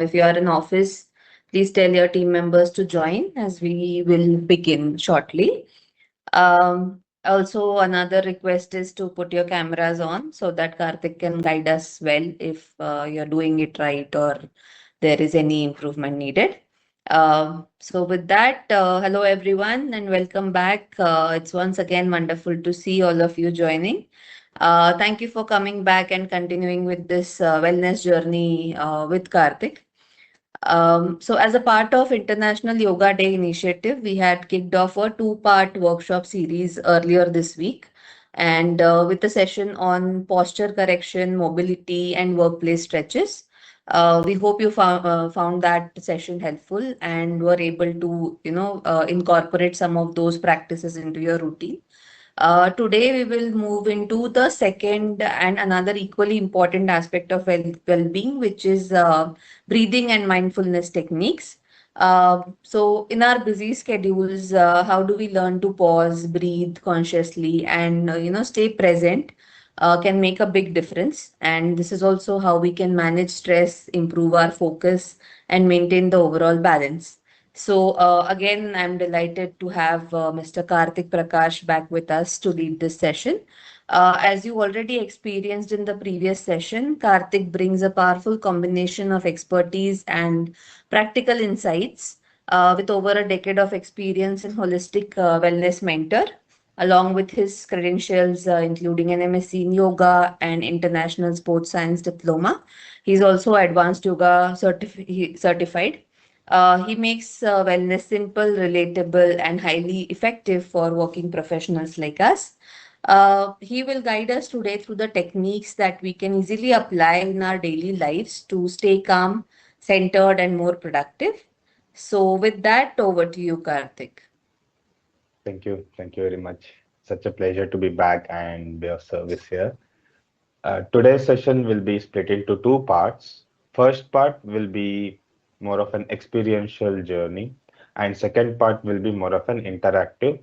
If you are in office, please tell your team members to join as we will begin shortly. Also, another request is to put your cameras on so that Karthik can guide us well if you're doing it right or there is any improvement needed. So with that, hello everyone and welcome back. It's once again wonderful to see all of you joining. Thank you for coming back and continuing with this wellness journey with Karthik. So as a part of International Yoga Day initiative, we had kicked off a two-part workshop series earlier this week, and with a session on posture correction, mobility, and workplace stretches. We hope you found that session helpful and were able to, incorporate some of those practices into your routine. Today, we will move into the second and another equally important aspect of well-being, which is breathing and mindfulness techniques. So, in our busy schedules, how do we learn to pause, breathe consciously, and stay present? Can make a big difference. And this is also how we can manage stress, improve our focus, and maintain the overall balance. So again, I'm delighted to have Mr. Karthik Prakash back with us to lead this session. As you already experienced in the previous session, Karthik brings a powerful combination of expertise and practical insights with over a decade of experience in holistic wellness mentor, along with his credentials, including an MSc in yoga and international sports science diploma. He's also advanced yoga certified. He makes wellness simple, relatable, and highly effective for working professionals like us. He will guide us today through the techniques that we can easily apply in our daily lives to stay calm, centered, and more productive. So, with that, over to you, Karthik. Thank you. Thank you very much. Such a pleasure to be back and be of service here. Today's session will be split into two parts. First part will be more of an experiential journey, and second part will be more of an interactive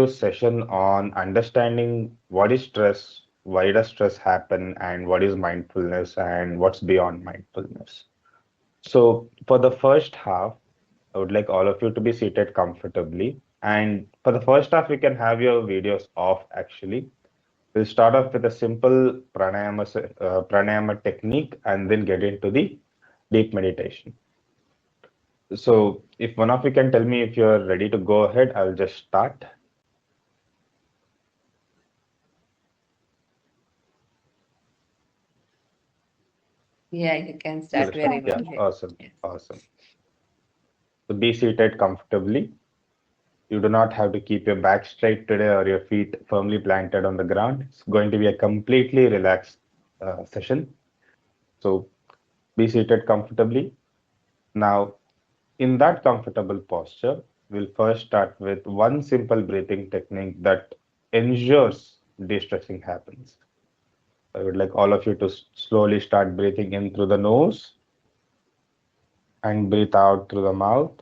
session on understanding what is stress, why does stress happen, and what is mindfulness, and what's beyond mindfulness. So, for the first half, I would like all of you to be seated comfortably. And for the first half, you can have your videos off actually. We'll start off with a simple pranayama technique and then get into the deep meditation. So, if one of you can tell me if you're ready to go ahead, I'll just start. Yeah, you can You start will start. wherever Yeah, you awesome, Yes. awesome. So, be seated comfortably. You do not have to keep your back straight today or your feet firmly planted on the ground. It's going to be a completely relaxed session. So be seated comfortably. Now, in that comfortable posture, we'll first start with one simple breathing technique that ensures de-stressing happens. I would like all of you to slowly start breathing in through the nose and breathe out through the mouth.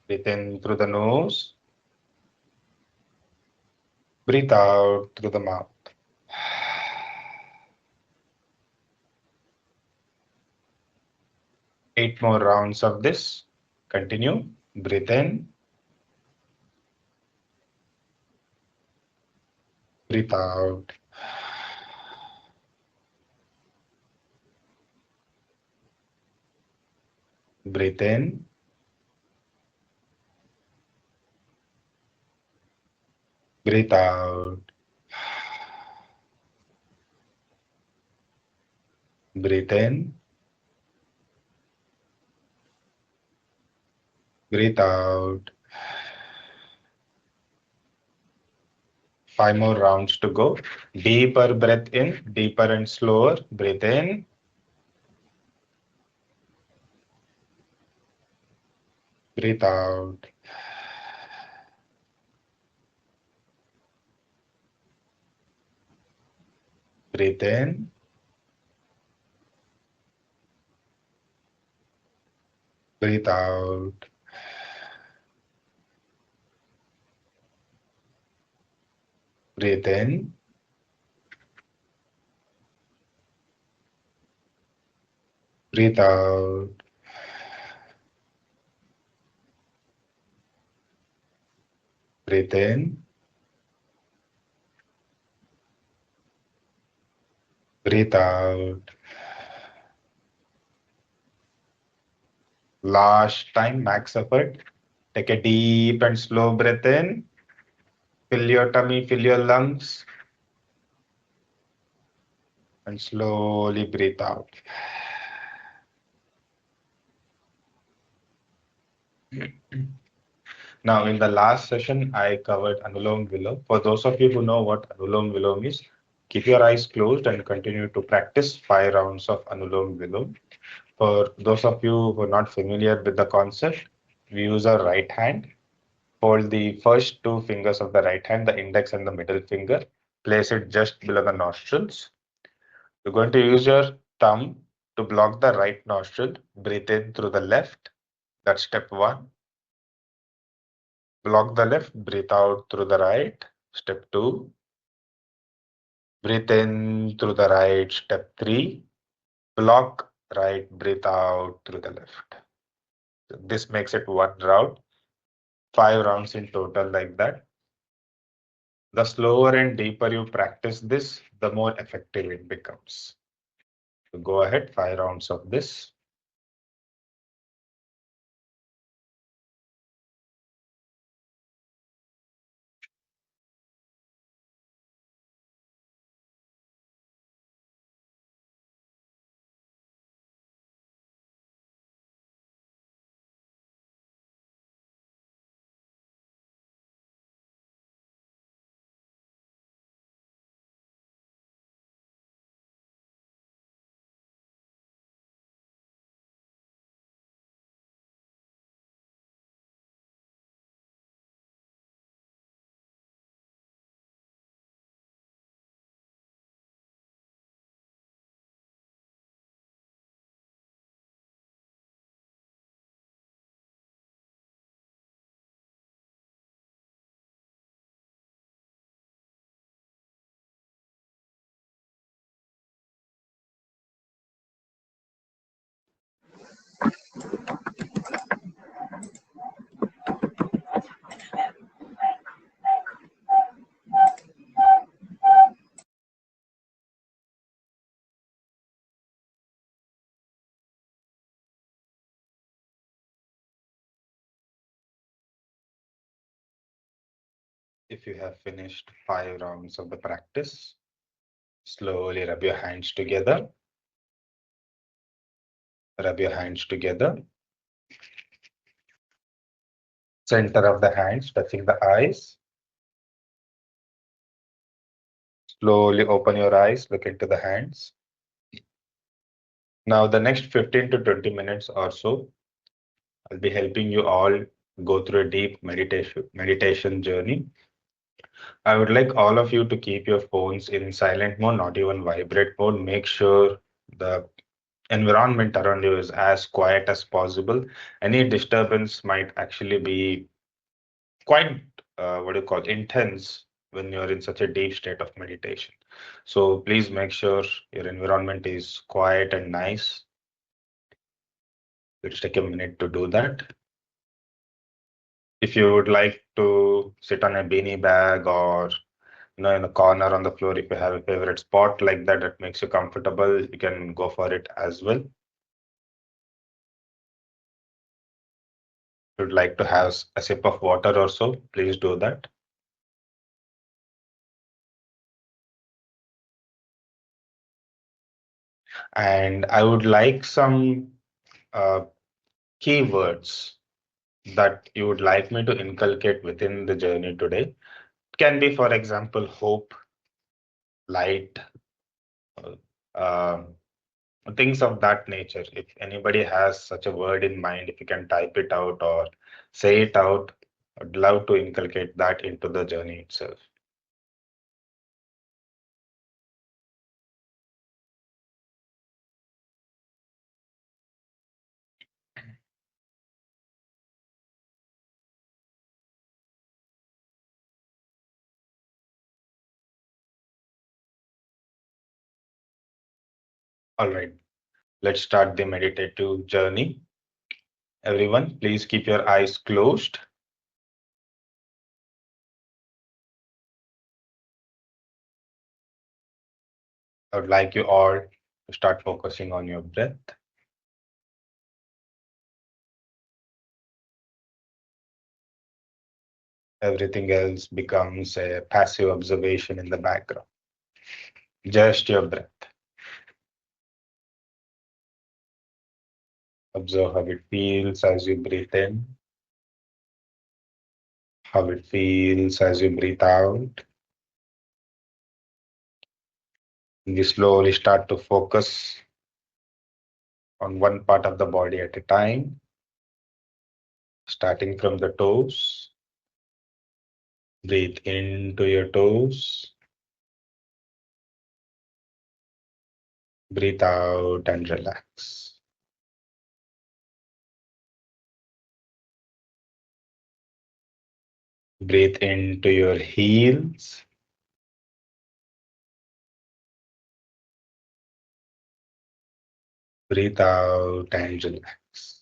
Breathe in through the nose, breathe out through the mouth. 8 more rounds of this. Continue. Breathe in, breathe out. Breathe in, breathe out. Breathe in, breathe out. 5 more rounds to go. Deeper breath in, deeper and slower. Breathe in, breathe out. Breathe in, breathe out. breathe in, breathe out, breathe in, breathe out. Last time, max effort. Take a deep and slow breath in. Fill your tummy, fill your lungs, and slowly breathe out. Now, in the last session, I covered Anulom Vilom. For those of you who know what Anulom Vilom is, keep your eyes closed and continue to practice 5 rounds of Anulom Vilom. For those of you who are not familiar with the concept, we use our right hand. Hold the first two fingers of the right hand, the index and the middle finger. Place it just below the nostrils. You're going to use your thumb to block the right nostril. Breathe in through the left. That's step one. Block the left, breathe out through the right. Step two. Breathe in through the right. Step three. Block right, breathe out through the left. This makes it 1 round, 5 rounds in total like that. The slower and deeper you practice this, the more effective it becomes. So go ahead, 5 rounds of this. If you have finished 5 rounds of the practice, slowly rub your hands together. Rub your hands together. Center of the hands touching the eyes. Slowly open your eyes, look into the hands. Now, the next 15 to 20 minutes or so, I'll be helping you all go through a deep meditation journey. I would like all of you to keep your phones in silent mode, not even vibrate mode. Make sure the environment around you is as quiet as possible. Any disturbance might actually be quite, what do you call, intense when you're in such a deep state of meditation. So please make sure your environment is quiet and nice. Let's take a minute to do that. If you would like to sit on a beanie bag or in a corner on the floor, if you have a favorite spot like that that makes you comfortable, you can go for it as well. If you'd like to have a sip of water or so, please do that. And I would like some uh, keywords that you would like me to inculcate within the journey today. It can be, for example, hope, light, uh, things of that nature. If anybody has such a word in mind, if you can type it out or say it out, I'd love to inculcate that into the journey itself. All right, let's start the meditative journey. Everyone, please keep your eyes closed. I would like you all to start focusing on your breath. Everything else becomes a passive observation in the background. Just your breath. Observe how it feels as you breathe in, how it feels as you breathe out. You slowly start to focus on one part of the body at a time, starting from the toes. Breathe into your toes, breathe out and relax. Breathe into your heels, breathe out and relax.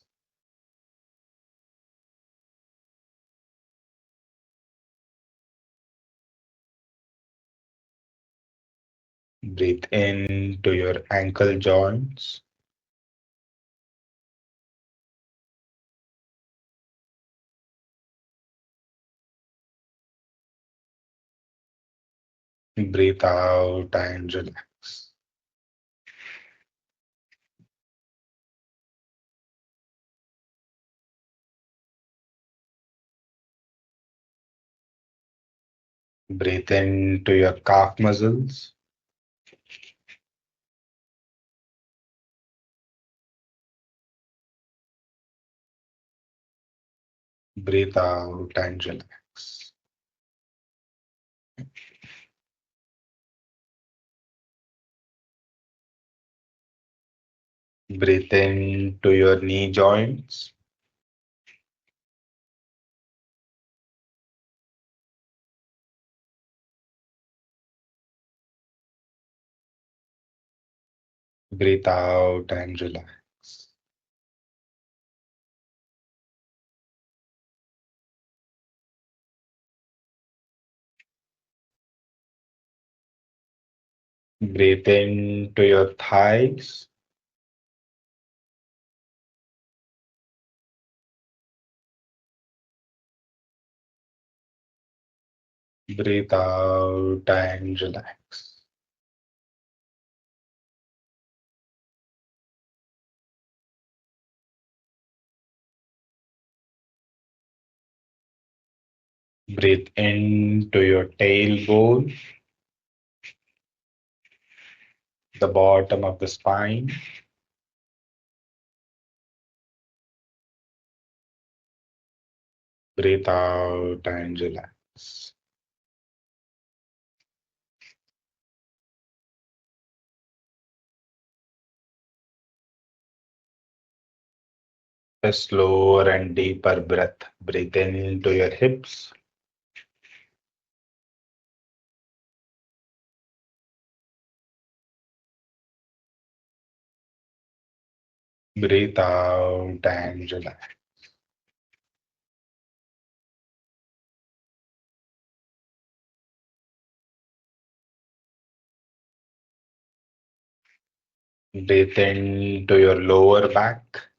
Breathe into your ankle joints, breathe out and relax. Breathe into your calf muscles, breathe out and relax. Breathe into your knee joints, breathe out and relax. Breathe into your thighs, breathe out and relax. Breathe into your tailbone, the bottom of the spine. Breathe out and relax. A slower and deeper breath. Breathe in into your hips. Breathe out and relax. Breathe into your lower back.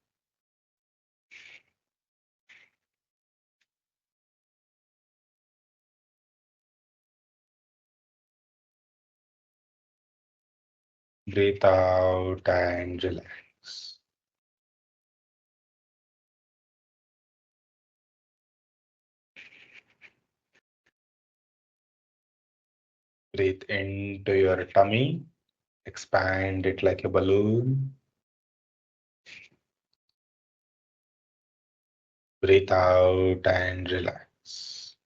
Breathe out and relax. Breathe into your tummy. Expand it like a balloon. Breathe out and relax.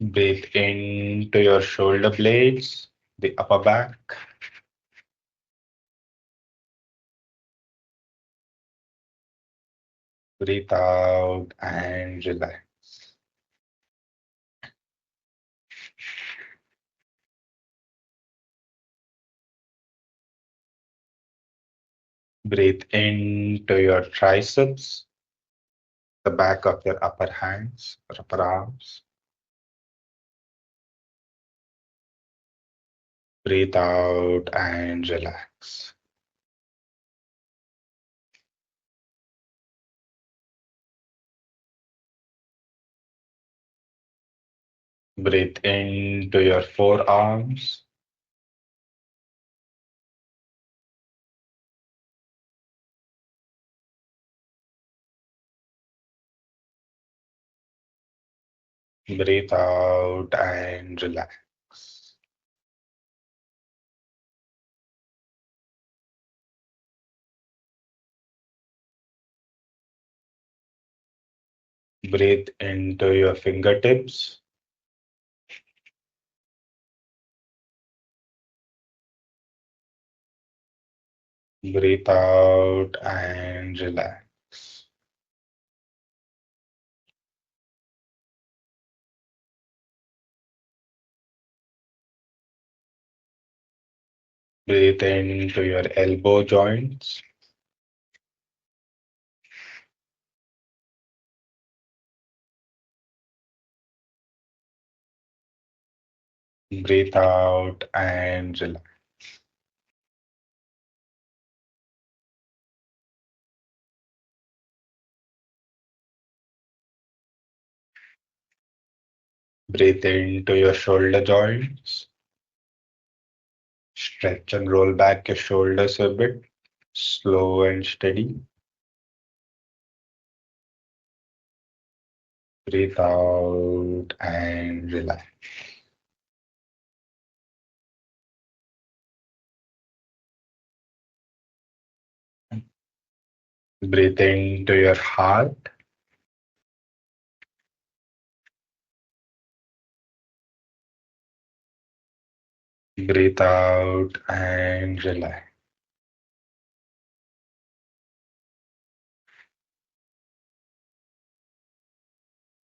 Breathe into your shoulder blades, the upper back. Breathe out and relax. Breathe into your triceps, the back of your upper hands or upper arms. Breathe out and relax. Breathe into your forearms. Breathe out and relax. Breathe into your fingertips. Breathe out and relax. Breathe into your elbow joints. Breathe out and relax. Breathe into your shoulder joints. Stretch and roll back your shoulders a bit, slow and steady. Breathe out and relax. Breathe into your heart. Breathe out and relax.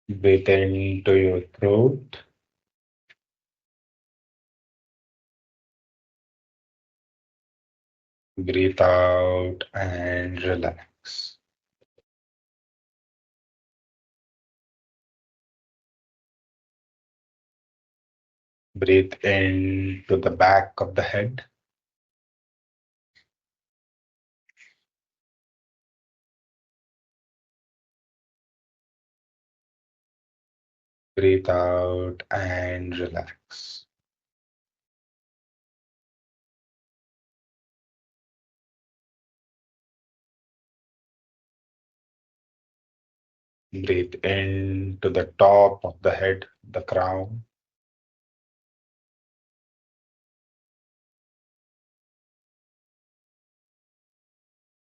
Breathe into your throat. Breathe out and relax. Breathe into the back of the head. Breathe out and relax. Breathe into the top of the head, the crown.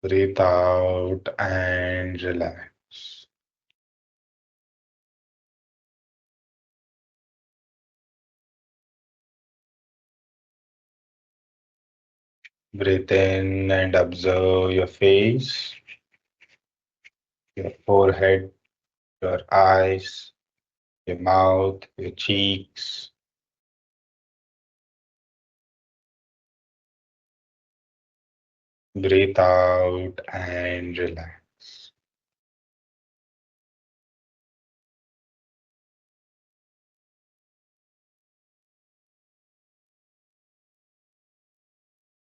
Breathe out and relax. Breathe in and observe your face, your forehead, your eyes, your mouth, your cheeks. Breathe out and relax.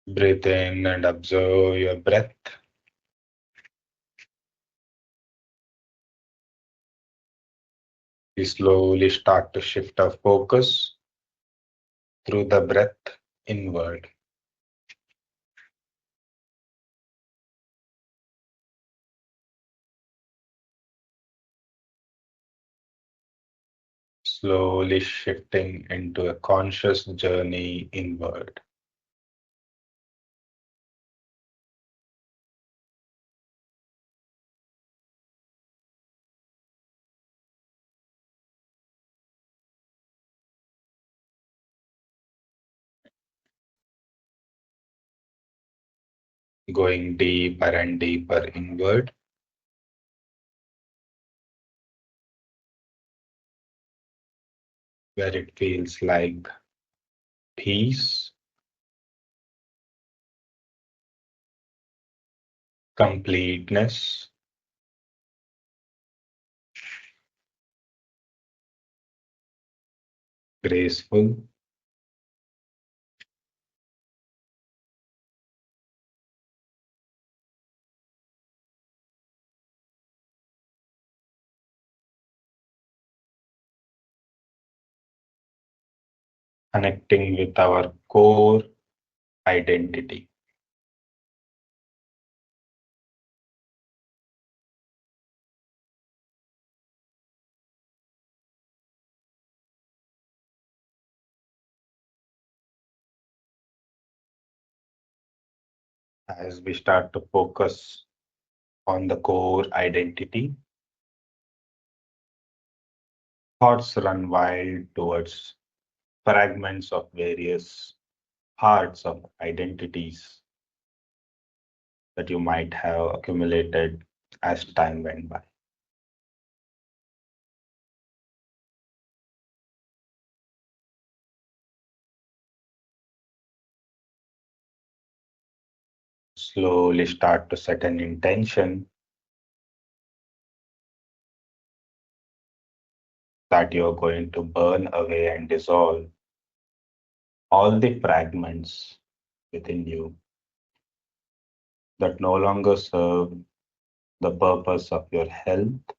Breathe in and observe your breath. You slowly start to shift our focus through the breath inward. Slowly shifting into a conscious journey inward. Going deeper and deeper inward. where it feels like peace, completeness, graceful, connecting with our core identity. As we start to focus on the core identity, thoughts run wild towards fragments of various parts of identities that you might have accumulated as time went by. Slowly start to set an intention that you're going to burn away and dissolve all the fragments within you that no longer serve the purpose of your health,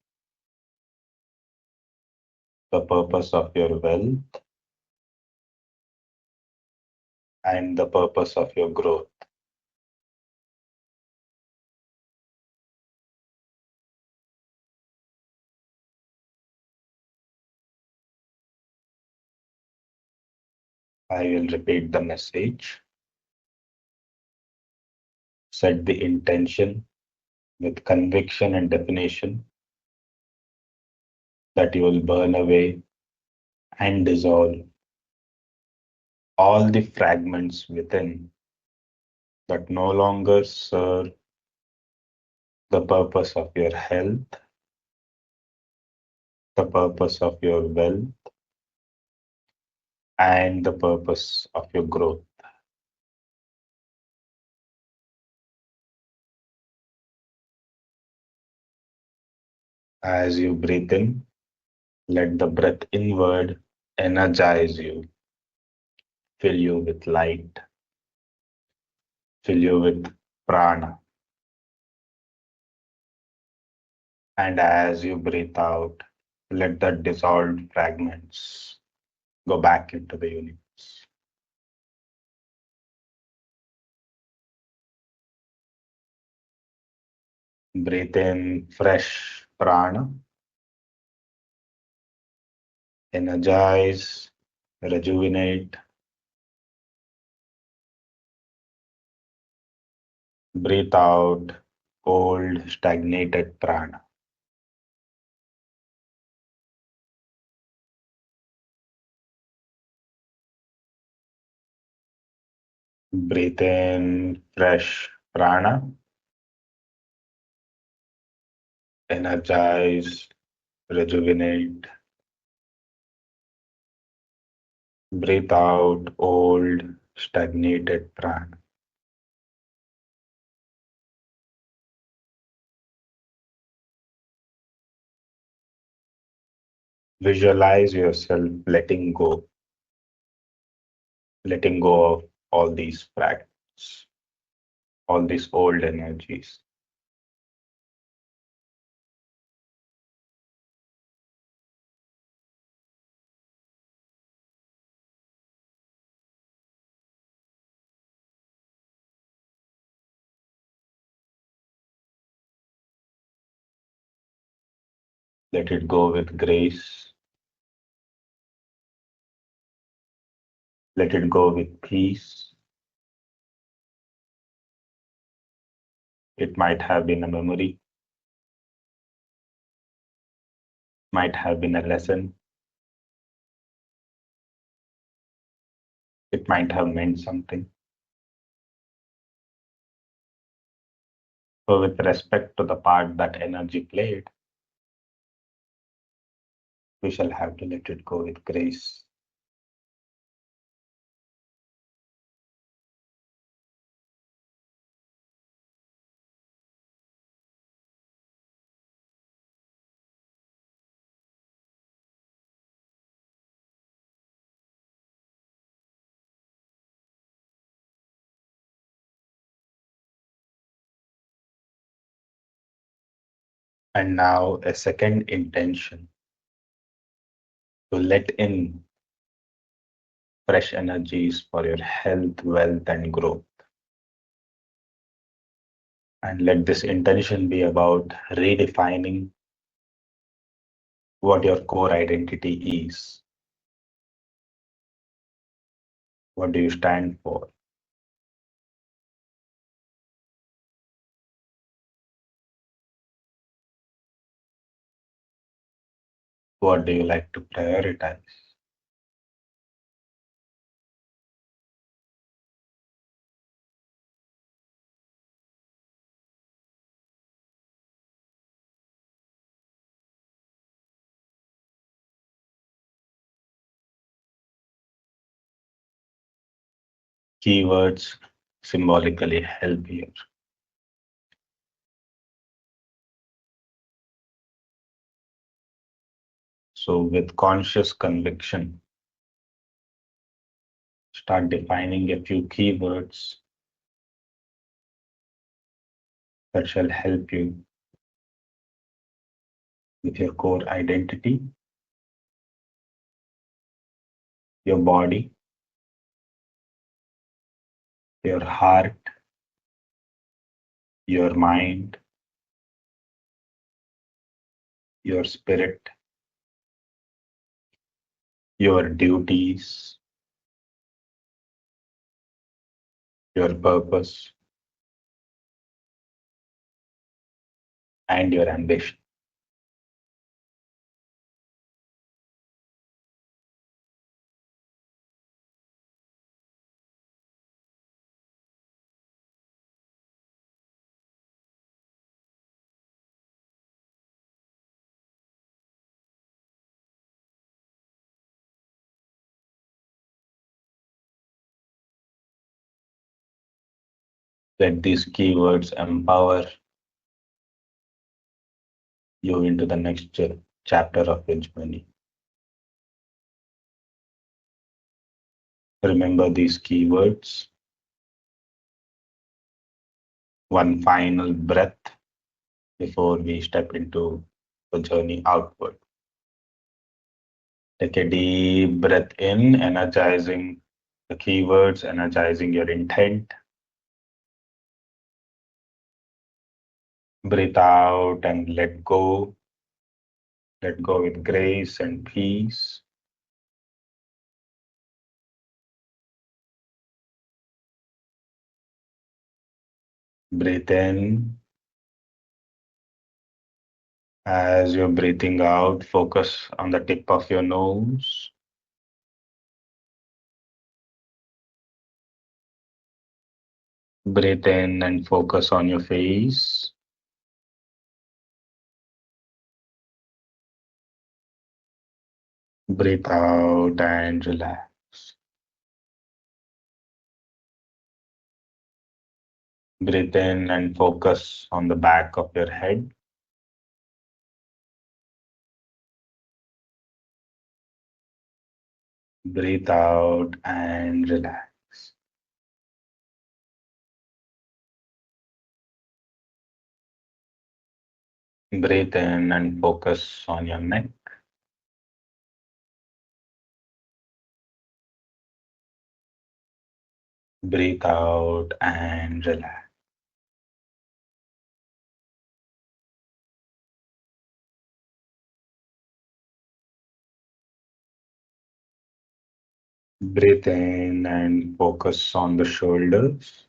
the purpose of your wealth, and the purpose of your growth. I will repeat the message. Set the intention with conviction and definition that you will burn away and dissolve all the fragments within that no longer serve the purpose of your health, the purpose of your wealth, and the purpose of your growth. As you breathe in, let the breath inward energize you, fill you with light, fill you with prana. And as you breathe out, let the dissolved fragments go back into the universe. Breathe in fresh prana, energize, rejuvenate. Breathe out old, stagnated prana. Breathe in fresh prana, energize, rejuvenate. Breathe out old, stagnated prana. Visualize yourself letting go of all these fragments, all these old energies. Let it go with grace. Let it go with peace. It might have been a memory, might have been a lesson, it might have meant something. So, with respect to the part that energy played, we shall have to let it go with grace. And now a second intention to let in fresh energies for your health, wealth, and growth. And let this intention be about redefining what your core identity is. What do you stand for? What do you like to prioritize? Keywords symbolically help here. So, with conscious conviction, start defining a few keywords that shall help you with your core identity, your body, your heart, your mind, your spirit, your duties, your purpose, and your ambition. Let these keywords empower you into the next chapter of your journey. Remember these keywords. One final breath before we step into the journey outward. Take a deep breath in, energizing the keywords, energizing your intent. Breathe out and let go. Let go with grace and peace. Breathe in. As you're breathing out, focus on the tip of your nose. Breathe in and focus on your face. Breathe out and relax. Breathe in and focus on the back of your head. Breathe out and relax. Breathe in and focus on your neck. Breathe out and relax. Breathe in and focus on the shoulders.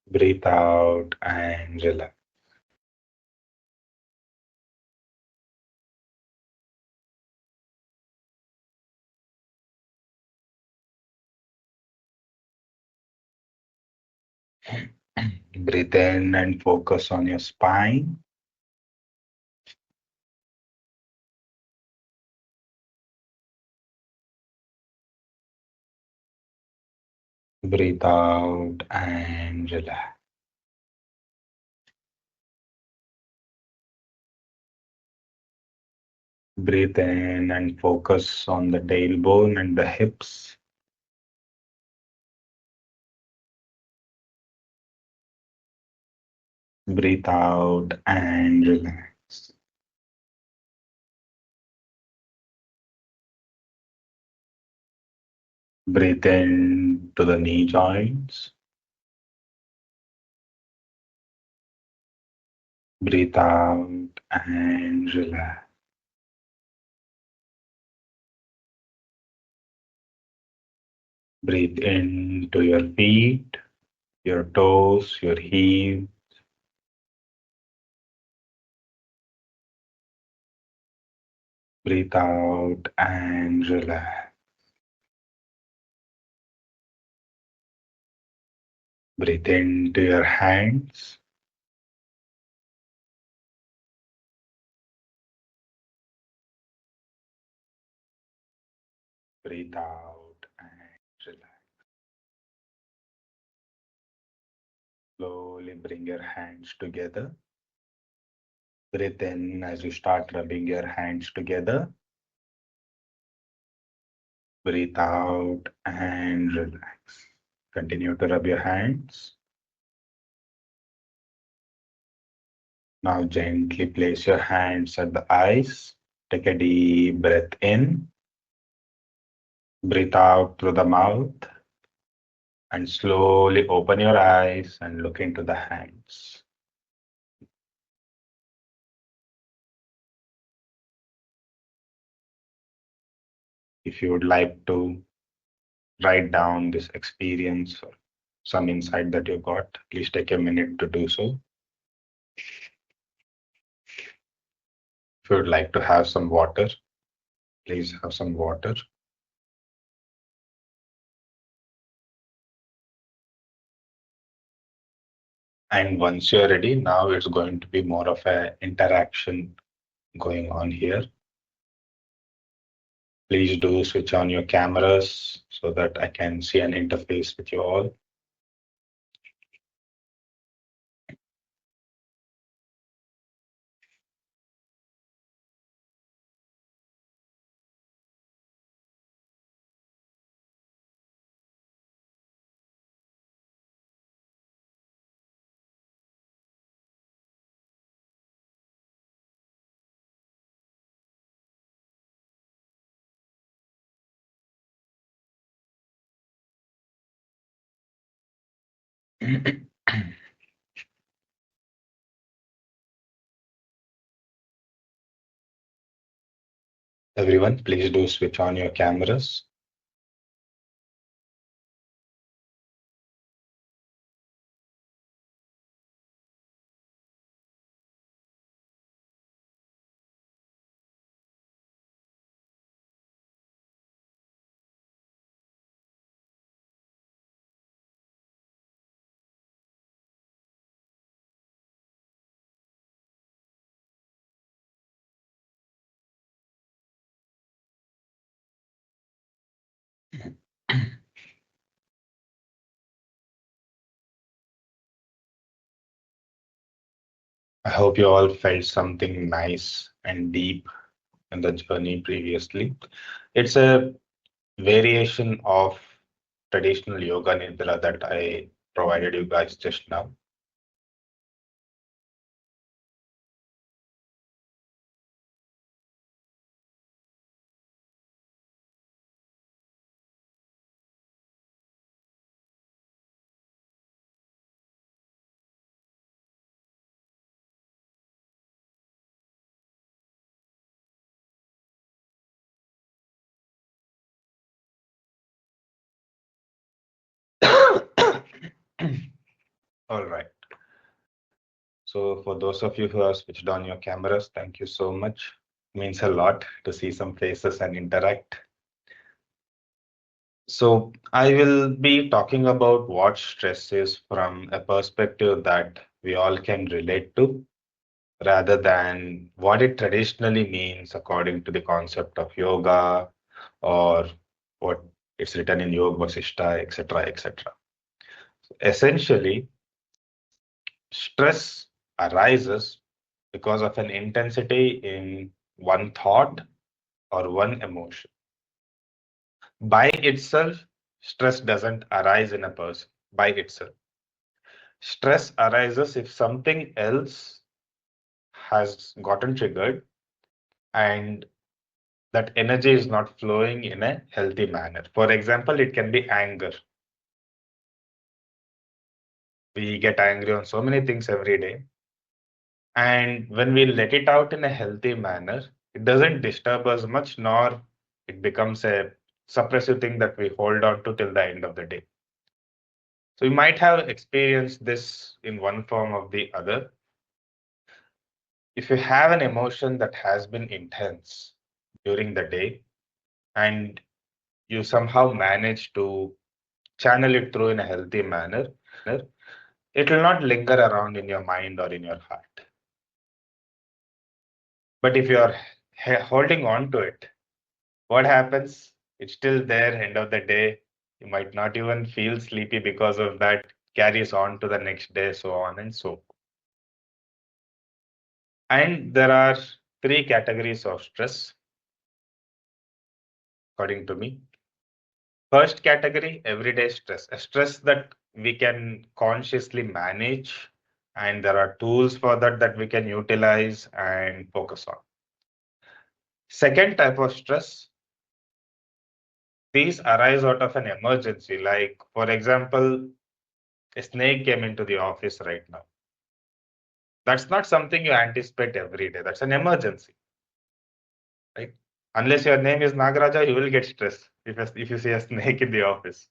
Breathe out and relax. Breathe in and focus on your spine. Breathe out and relax. Breathe in and focus on the tailbone and the hips. Breathe out and relax. Breathe in to the knee joints. Breathe out and relax. Breathe in to your feet, your toes, your heels. Breathe out and relax. Breathe into your hands. Breathe out and relax. Slowly bring your hands together. Breathe in as you start rubbing your hands together. Breathe out and relax. Continue to rub your hands. Now gently place your hands at the eyes. Take a deep breath in. Breathe out through the mouth. And slowly open your eyes and look into the hands. If you would like to write down this experience or some insight that you got, please take a minute to do so. If you would like to have some water, please have some water. And once you're ready, now it's going to be more of an interaction going on here. Please do switch on your cameras so that I can see an interface with you all. Everyone, please do switch on your cameras. I hope you all felt something nice and deep in the journey previously. It's a variation of traditional yoga nidra that I provided you guys just now. All right. So for those of you who have switched on your cameras, thank you so much. It means a lot to see some faces and interact. So I will be talking about what stress is from a perspective that we all can relate to, rather than what it traditionally means according to the concept of yoga or what it's written in Yoga Vasishta, etc., etc. So essentially, stress arises because of an intensity in one thought or one emotion. By itself, stress doesn't arise in a person by itself. Stress arises if something else has gotten triggered and that energy is not flowing in a healthy manner. For example, it can be anger. We get angry on so many things every day. And when we let it out in a healthy manner, it doesn't disturb us much, nor it becomes a suppressive thing that we hold on to till the end of the day. So you might have experienced this in one form or the other. If you have an emotion that has been intense during the day and you somehow manage to channel it through in a healthy manner, it will not linger around in your mind or in your heart. But if you are holding on to it, what happens? It's still there, end of the day. You might not even feel sleepy because of that, carries on to the next day, so on and so forth. And there are three categories of stress, according to me. First category, everyday stress, a stress that we can consciously manage, and there are tools for that we can utilize and focus on. Second type of stress, these arise out of an emergency. Like, for example, a snake came into the office right now. That's not something you anticipate every day. That's an emergency, right? Unless your name is Nagaraja, you will get stressed if you see a snake in the office,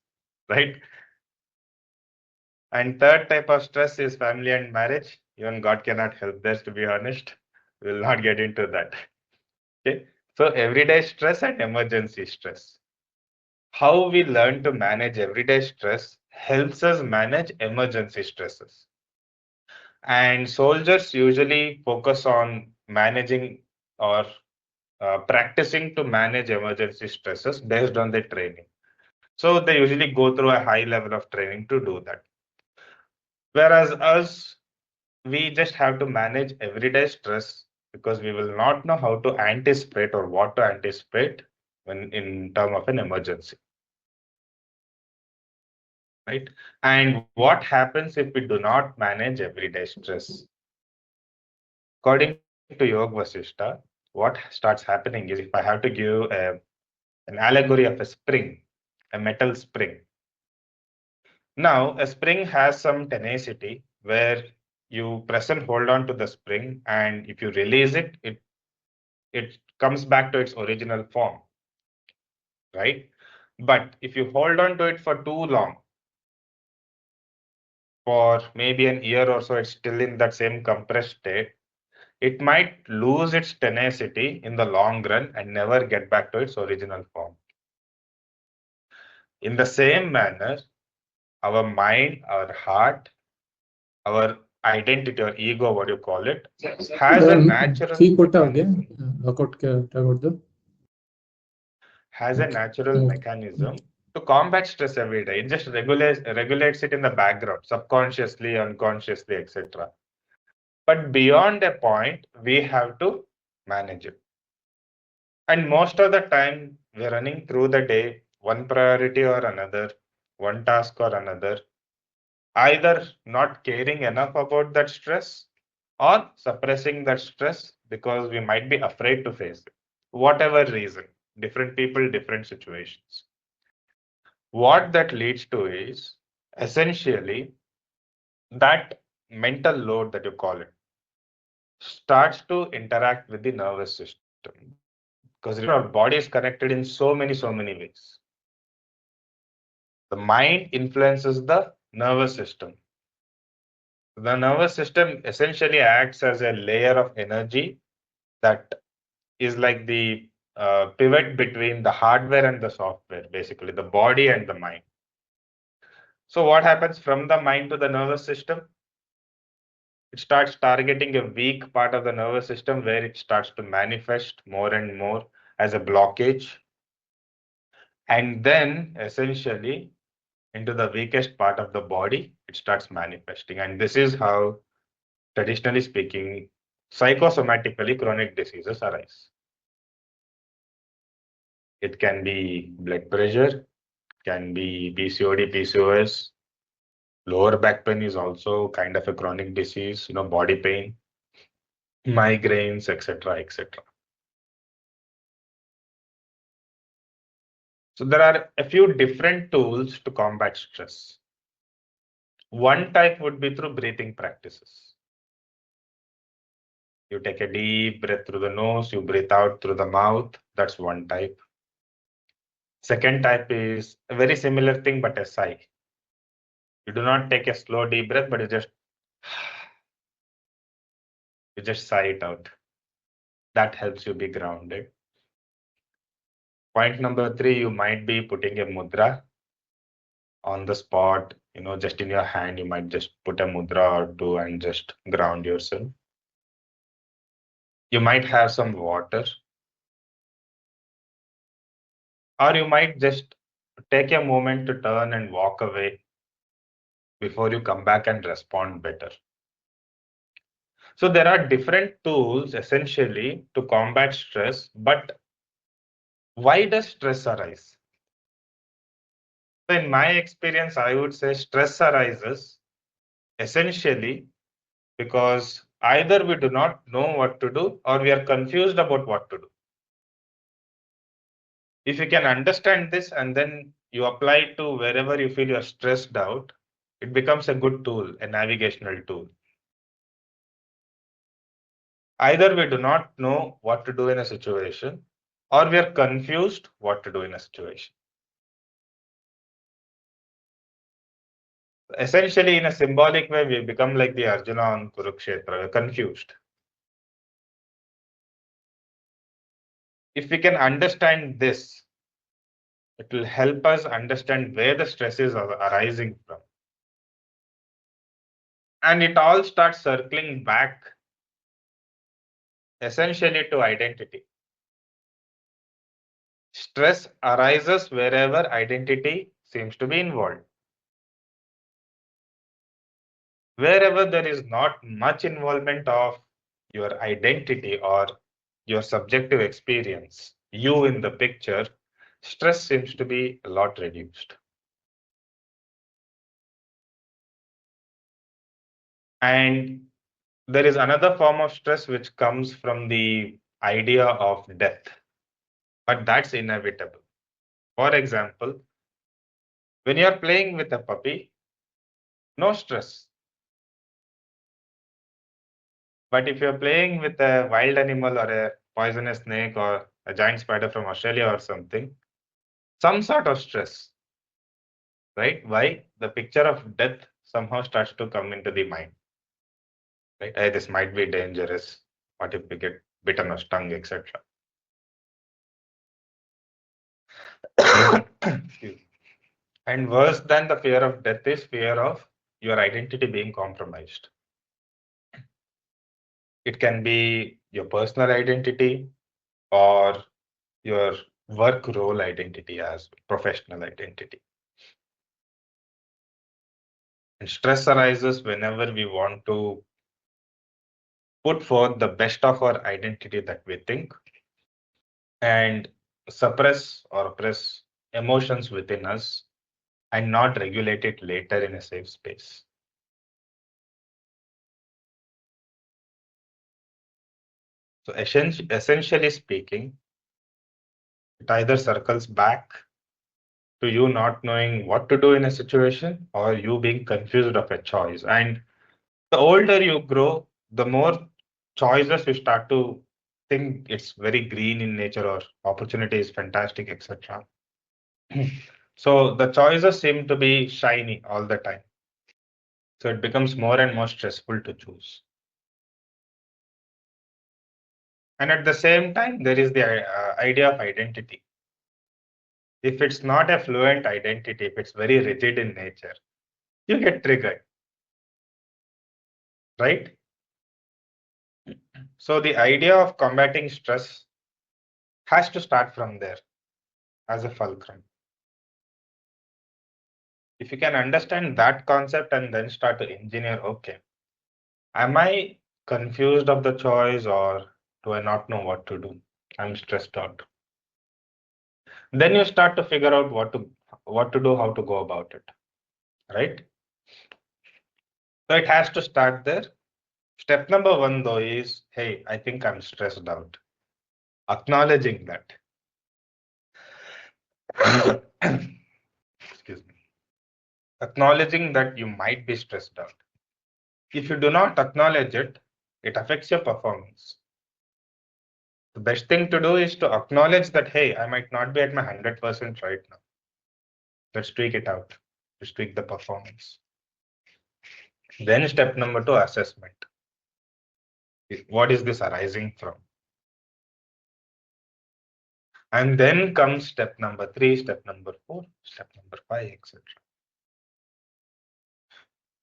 right? And third type of stress is family and marriage. Even God cannot help this, to be honest. We will not get into that. Okay. So everyday stress and emergency stress. How we learn to manage everyday stress helps us manage emergency stresses. And soldiers usually focus on managing or practicing to manage emergency stresses based on their training. So they usually go through a high level of training to do that. Whereas us, we just have to manage everyday stress because we will not know how to anticipate or what to anticipate when in term of an emergency, right? And what happens if we do not manage everyday stress? According to Yoga Vasishta, what starts happening is if I have to give an allegory of a spring, a metal spring. Now, a spring has some tenacity where you press and hold on to the spring, and if you release it, it comes back to its original form, right? But if you hold on to it for too long, for maybe an year or so, it's still in that same compressed state, it might lose its tenacity in the long run and never get back to its original form. In the same manner, our mind, our heart, our identity or ego, what you call it, has a natural ठीक होता हो गया mechanism workout क्या कर दो has a natural mechanism to combat stress every day. It just regulates it in the background, subconsciously, unconsciously, etc. But beyond a point, we have to manage it. And most of the time, we're running through the day, one priority or another, one task or another, either not caring enough about that stress or suppressing that stress because we might be afraid to face it. Whatever reason, different people, different situations. What that leads to is essentially that mental load that you call it starts to interact with the nervous system because remember our body is connected in so many ways. The mind influences the nervous system. The nervous system essentially acts as a layer of energy that is like the pivot between the hardware and the software, basically the body and the mind. So what happens from the mind to the nervous system? It starts targeting a weak part of the nervous system where it starts to manifest more and more as a blockage. And then essentially into the weakest part of the body, it starts manifesting. And this is how, traditionally speaking, psychosomatically chronic diseases arise. It can be blood pressure, can be PCOD, PCOS, Lower back pain is also kind of a chronic disease, body pain, migraines, etc., etc. So there are a few different tools to combat stress. One type would be through breathing practices. You take a deep breath through the nose, you breathe out through the mouth. That's one type. Second type is a very similar thing, but a sigh. You do not take a slow deep breath, but you just sigh it out. That helps you be grounded. Point number 3, you might be putting a mudra on the spot, just in your hand. You might just put a mudra or two and just ground yourself. You might have some water, or you might just take a moment to turn and walk away before you come back and respond better. So there are different tools essentially to combat stress, but why does stress arise? So in my experience, I would say stress arises essentially because either we do not know what to do or we are confused about what to do. If you can understand this and then you apply it to wherever you feel you're stressed out, it becomes a good tool, a navigational tool. Either we do not know what to do in a situation or we are confused what to do in a situation. Essentially, in a symbolic way, we become like the Arjuna on Kurukshetra, we're confused. If we can understand this, it will help us understand where the stresses are arising from. And it all starts circling back essentially to identity. Stress arises wherever identity seems to be involved. Wherever there is not much involvement of your identity or your subjective experience, you in the picture, stress seems to be a lot reduced. And there is another form of stress which comes from the idea of death, but that's inevitable. For example, when you're playing with a puppy, no stress. But if you're playing with a wild animal or a poisonous snake or a giant spider from Australia or something, some sort of stress, right? Why? The picture of death somehow starts to come into the mind, right? Hey, this might be dangerous. What if we get bitten or stung, etc. And worse than the fear of death is fear of your identity being compromised. It can be your personal identity or your work role identity as professional identity. And stress arises whenever we want to put forth the best of our identity that we think and suppress or oppress emotions within us and not regulate it later in a safe space. So essentially speaking, it either circles back to you not knowing what to do in a situation or you being confused of a choice. And the older you grow, the more choices you start to think it's very green in nature or opportunity is fantastic, etc. So the choices seem to be shiny all the time. So it becomes more and more stressful to choose. And at the same time, there is the idea of identity. If it's not a fluent identity, if it's very rigid in nature, you get triggered, right? So the idea of combating stress has to start from there as a fulcrum. If you can understand that concept and then start to engineer, okay, am I confused of the choice or do I not know what to do? I'm stressed out. Then you start to figure out what to do, how to go about it, right? So it has to start there. Step number one, though, is hey, I think I'm stressed out. Acknowledging that. Excuse me. Acknowledging that you might be stressed out. If you do not acknowledge it, it affects your performance. The best thing to do is to acknowledge that, hey, I might not be at my 100% right now. Let's tweak it out. Let's tweak the performance. Then step number two, assessment. What is this arising from? And then comes step number three, step number four, step number five, etc.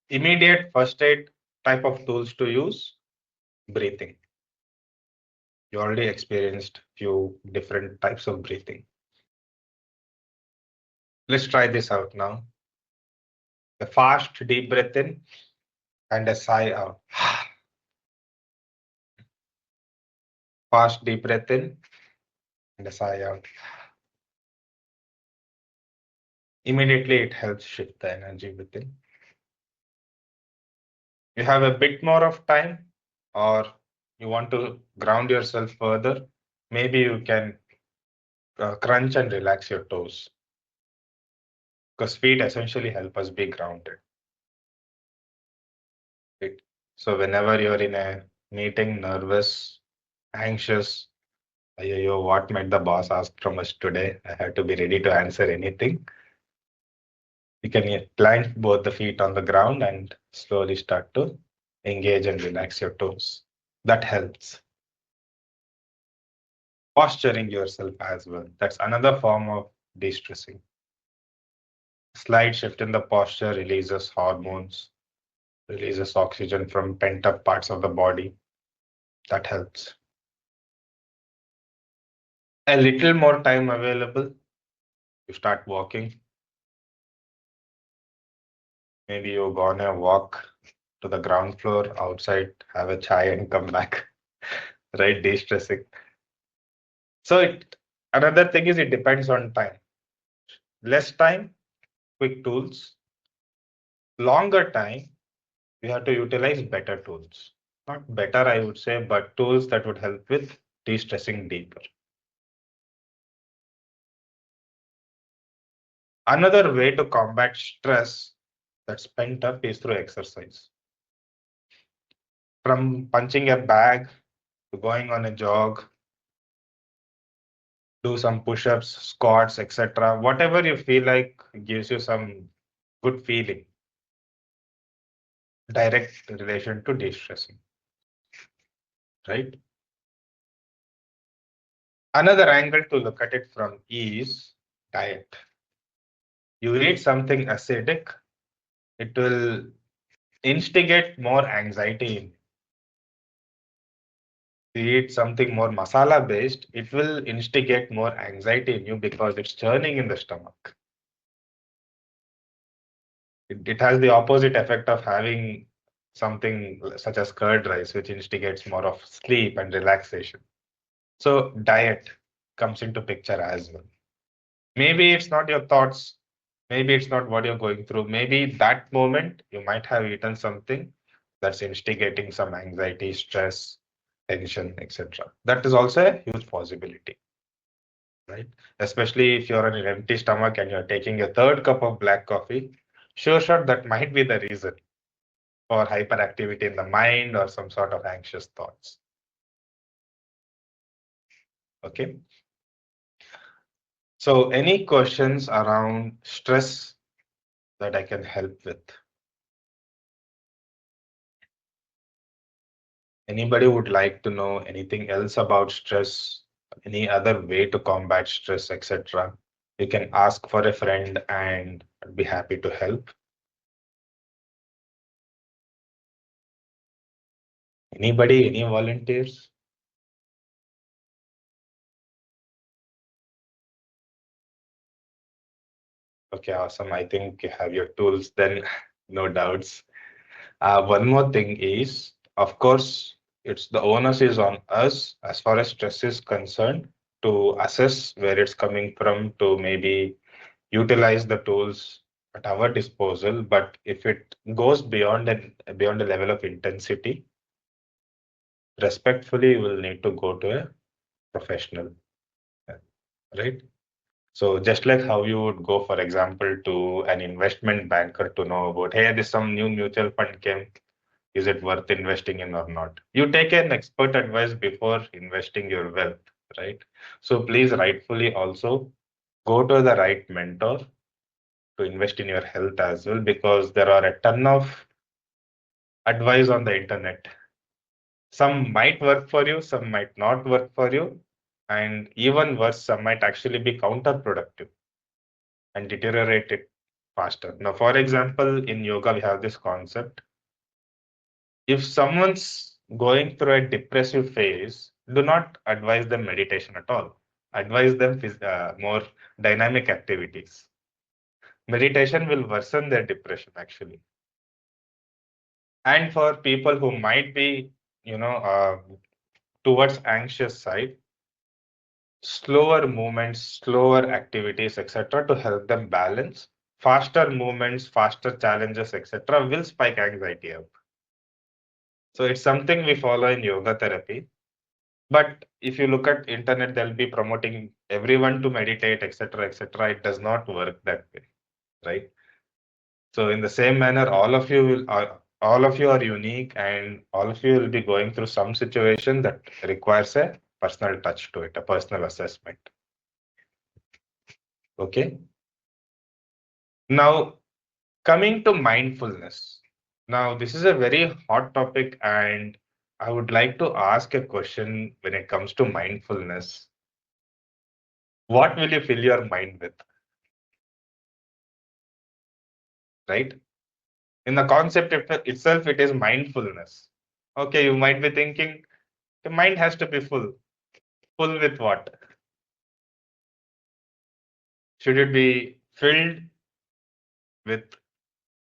Immediate first aid type of tools to use, breathing. You already experienced few different types of breathing. Let's try this out now. A fast deep breath in and a sigh out. Fast deep breath in and a sigh out. Immediately it helps shift the energy within. You have a bit more of time or you want to ground yourself further, maybe you can crunch and relax your toes, because feet essentially help us be grounded. Right? So whenever you're in a meeting, nervous, anxious, yo, what might the boss ask from us today? I have to be ready to answer anything. You can plant both the feet on the ground and slowly start to engage and relax your toes. That helps. Posturing yourself as well. That's another form of de-stressing. Slight shift in the posture releases hormones, releases oxygen from pent-up parts of the body. That helps. A little more time available, you start walking. Maybe you go on a walk to the ground floor outside, have a chai and come back, right? De-stressing. So another thing is it depends on time. Less time, quick tools. Longer time, we have to utilize better tools. Not better, I would say, but tools that would help with de-stressing deeper. Another way to combat stress that's pent up is through exercise. From punching a bag to going on a jog, do some push-ups, squats, etc. Whatever you feel like gives you some good feeling. Direct relation to de-stressing, right? Another angle to look at it from is diet. You eat something acidic, it will instigate more anxiety in you. Eat something more masala based, it will instigate more anxiety in you because it's churning in the stomach. It has the opposite effect of having something such as curd rice, which instigates more of sleep and relaxation. So diet comes into picture as well. Maybe it's not your thoughts. Maybe it's not what you're going through. Maybe that moment you might have eaten something that's instigating some anxiety, stress, tension, etc. That is also a huge possibility, right? Especially if you're on an empty stomach and you're taking a third cup of black coffee, sure, that might be the reason for hyperactivity in the mind or some sort of anxious thoughts. Okay. So any questions around stress that I can help with? Anybody would like to know anything else about stress, any other way to combat stress, etc.? You can ask for a friend and I'd be happy to help. Anybody, any volunteers? Okay, awesome. I think you have your tools then, no doubts. One more thing is, of course, it's the onus is on us as far as stress is concerned to assess where it's coming from, to maybe utilize the tools at our disposal, but if it goes beyond a level of intensity, respectfully, you will need to go to a professional, right? So just like how you would go, for example, to an investment banker to know about, hey, this some new mutual fund came, is it worth investing in or not? You take an expert advice before investing your wealth, right? So please rightfully also go to the right mentor to invest in your health as well, because there are a ton of advice on the internet. Some might work for you, some might not work for you, and even worse, some might actually be counterproductive and deteriorate it faster. Now, for example, in yoga, we have this concept. If someone's going through a depressive phase, do not advise them meditation at all. Advise them more dynamic activities. Meditation will worsen their depression, actually. And for people who might be, towards anxious side, slower movements, slower activities, etc., to help them balance. Faster movements, faster challenges, etc., will spike anxiety up. So it's something we follow in yoga therapy. But if you look at internet, they'll be promoting everyone to meditate, etc., etc. It does not work that way, right? So in the same manner, all of you are unique, and all of you will be going through some situation that requires a personal touch to it, a personal assessment. Okay. Now, coming to mindfulness. Now, this is a very hot topic, and I would like to ask a question when it comes to mindfulness. What will you fill your mind with? Right? In the concept itself, it is mindfulness. Okay, you might be thinking the mind has to be full. Full with what? Should it be filled with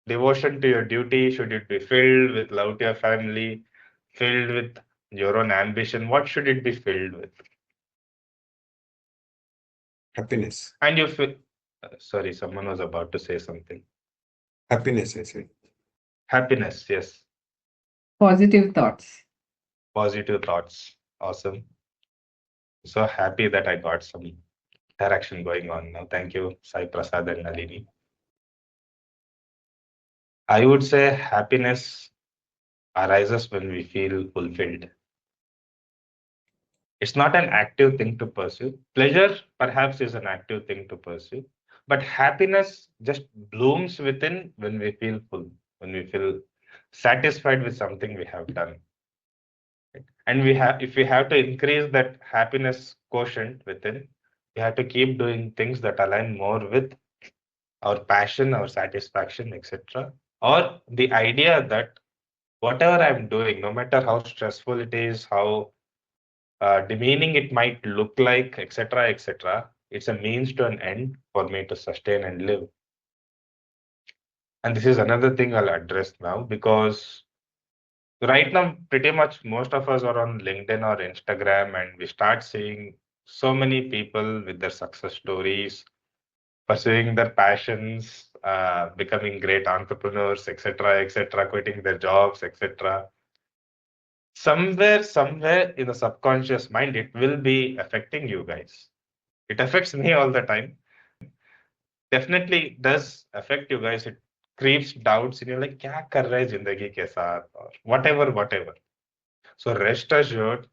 devotion to your duty? Should it be filled with love to your family? Filled with your own ambition? What should it be filled with? Happiness. And you feel, sorry, someone was about to say something. Happiness, I say. Happiness, yes. Positive thoughts. Positive thoughts. Awesome. So happy that I got some interaction going on now. Thank you, Sai Prasad and Nalini. I would say happiness arises when we feel fulfilled. It's not an active thing to pursue. Pleasure, perhaps, is an active thing to pursue. But happiness just blooms within when we feel full, when we feel satisfied with something we have done. And if we have to increase that happiness quotient within, we have to keep doing things that align more with our passion, our satisfaction, etc. Or the idea that whatever I'm doing, no matter how stressful it is, how demeaning it might look like, etc., etc., it's a means to an end for me to sustain and live. And this is another thing I'll address now, because right now, pretty much most of us are on LinkedIn or Instagram, and we start seeing so many people with their success stories, pursuing their passions, becoming great entrepreneurs, etc., etc., quitting their jobs, etc. Somewhere in the subconscious mind, it will be affecting you guys. It affects me all the time. Definitely does affect you guys. It creates doubts in you, like, kya kar rahe hai zindagi ke saath, or whatever. So rest assured,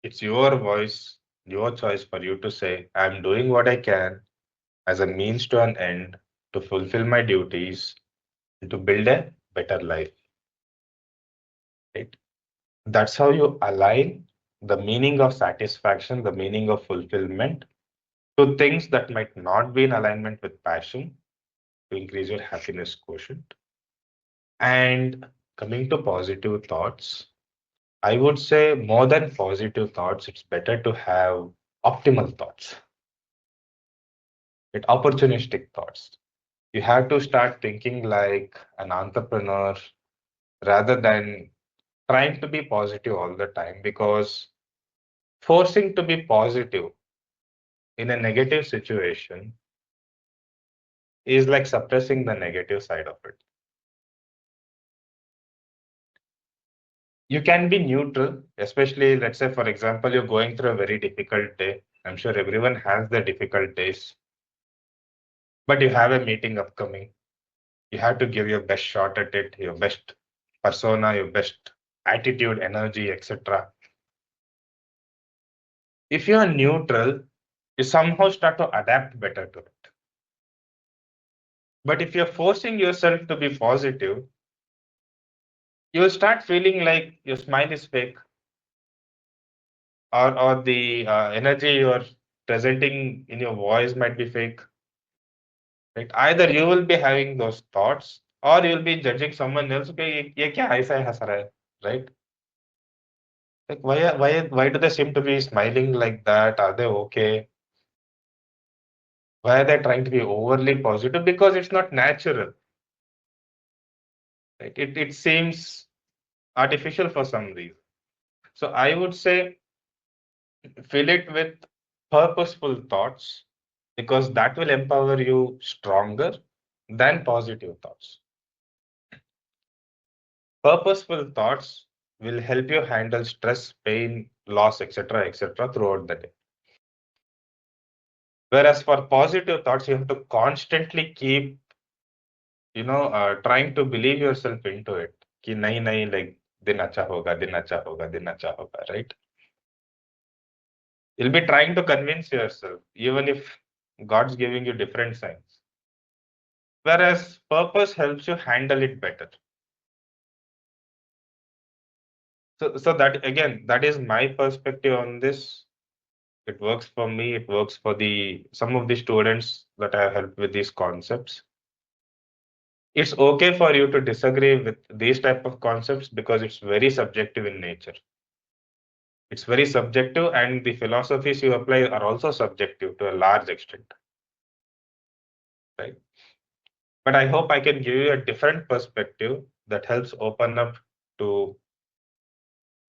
it's your voice, your choice for you to say, I'm doing what I can as a means to an end to fulfill my duties and to build a better life. Right? That's how you align the meaning of satisfaction, the meaning of fulfillment to things that might not be in alignment with passion to increase your happiness quotient. And coming to positive thoughts, I would say more than positive thoughts, it's better to have optimal thoughts, opportunistic thoughts. You have to start thinking like an entrepreneur rather than trying to be positive all the time, because forcing to be positive in a negative situation is like suppressing the negative side of it. You can be neutral, especially, let's say, for example, you're going through a very difficult day. I'm sure everyone has their difficult days, but you have a meeting upcoming. You have to give your best shot at it, your best persona, your best attitude, energy, etc. If you are neutral, you somehow start to adapt better to it. But if you're forcing yourself to be positive, you'll start feeling like your smile is fake, or the energy you're presenting in your voice might be fake. Right? Either you will be having those thoughts, or you'll be judging someone else. Okay, ये क्या ऐसा हंस रहा है, right? Like why do they seem to be smiling like that? Are they okay? Why are they trying to be overly positive? Because it's not natural. Right? It seems artificial for some reason. So I would say fill it with purposeful thoughts, because that will empower you stronger than positive thoughts. Purposeful thoughts will help you handle stress, pain, loss, etc., throughout the day. Whereas for positive thoughts, you have to constantly keep, trying to believe yourself into it. Ki nahi, like din acha hoga, din acha hoga, din acha hoga, right? You'll be trying to convince yourself, even if God's giving you different signs. Whereas purpose helps you handle it better. So that, again, that is my perspective on this. It works for me. It works for some of the students that I helped with these concepts. It's okay for you to disagree with these type of concepts because it's very subjective in nature. It's very subjective, and the philosophies you apply are also subjective to a large extent. Right? But I hope I can give you a different perspective that helps open up to